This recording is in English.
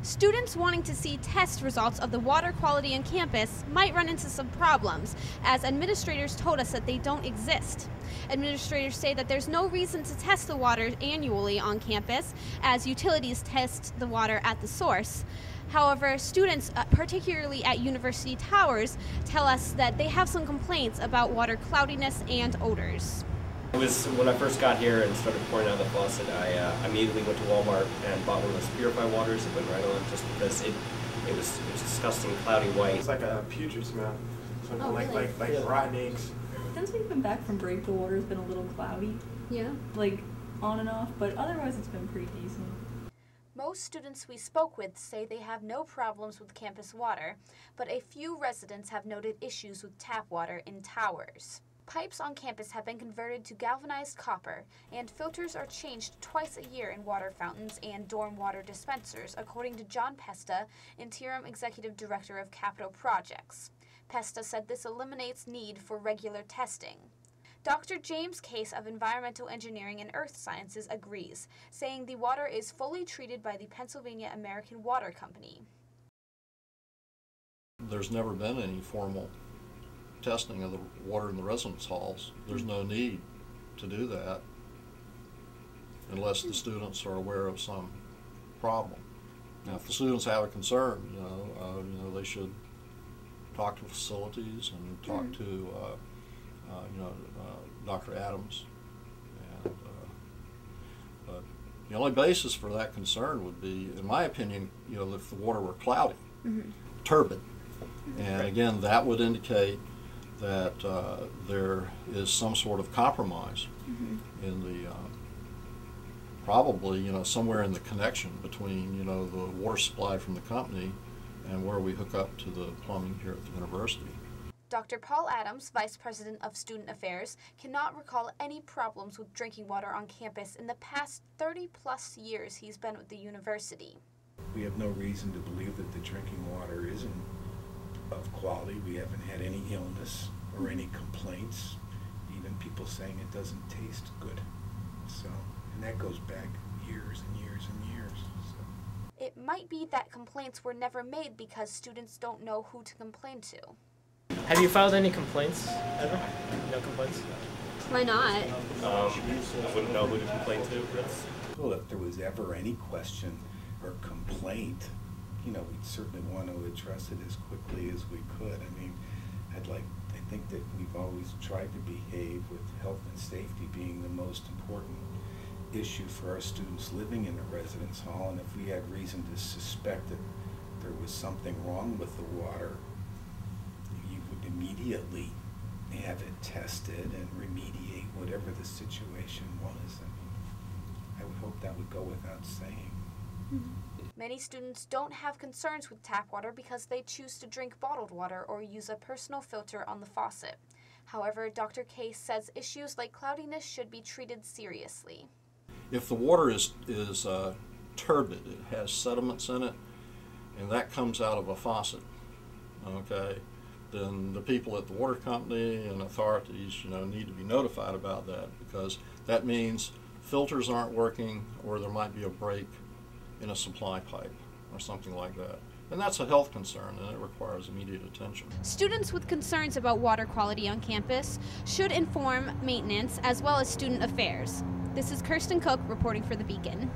Students wanting to see test results of the water quality on campus might run into some problems, as administrators told us that they don't exist. Administrators say that there's no reason to test the water annually on campus, as utilities test the water at the source. However, students, particularly at university towers, tell us that they have some complaints about water cloudiness and odors. It was when I first got here and started pouring out of the faucet, I immediately went to Walmart and bought one of those purified waters and went right on, just because it was disgusting, cloudy white. It's like a putrid smell. So really? like rotten eggs. Since we've been back from break, the water's been a little cloudy. Yeah. Like on and off, but otherwise it's been pretty decent. Most students we spoke with say they have no problems with campus water, but a few residents have noted issues with tap water in towers. Pipes on campus have been converted to galvanized copper, and filters are changed twice a year in water fountains and dorm water dispensers, according to John Pesta, Interim Executive Director of Capital Projects. Pesta said this eliminates need for regular testing. Dr. James Case of Environmental Engineering and Earth Sciences agrees, saying the water is fully treated by the Pennsylvania American Water Company. There's never been any formal testing of the water in the residence halls. There's no need to do that unless the students are aware of some problem. Now, if the students have a concern, they should talk to facilities and talk to Dr. Adams. And, but the only basis for that concern would be, in my opinion, if the water were cloudy, turbid, and again, that would indicate that there is some sort of compromise in the probably somewhere in the connection between the water supply from the company and where we hook up to the plumbing here at the university. Dr. Paul Adams, Vice President of Student Affairs, cannot recall any problems with drinking water on campus in the past 30-plus years he's been with the university. We have no reason to believe that the drinking water isn't of quality. We haven't had any illness or any complaints, even people saying it doesn't taste good. So, and that goes back years and years and years. So. It might be that complaints were never made because students don't know who to complain to. Have you filed any complaints ever? No complaints? Why not? I wouldn't know who to complain to. Well, if there was ever any question or complaint, we'd certainly want to address it as quickly as we could. I mean, I think that we've always tried to behave with health and safety being the most important issue for our students living in a residence hall, and if we had reason to suspect that there was something wrong with the water, you would immediately have it tested and remediate whatever the situation was. I mean, I would hope that would go without saying. Many students don't have concerns with tap water because they choose to drink bottled water or use a personal filter on the faucet. However, Dr. Case says issues like cloudiness should be treated seriously. If the water is turbid, it has sediments in it, and that comes out of a faucet, okay, then the people at the water company and authorities, need to be notified about that, because that means filters aren't working or there might be a break in a supply pipe or something like that. And that's a health concern, and it requires immediate attention. Students with concerns about water quality on campus should inform maintenance as well as student affairs. This is Kirsten Cook reporting for The Beacon.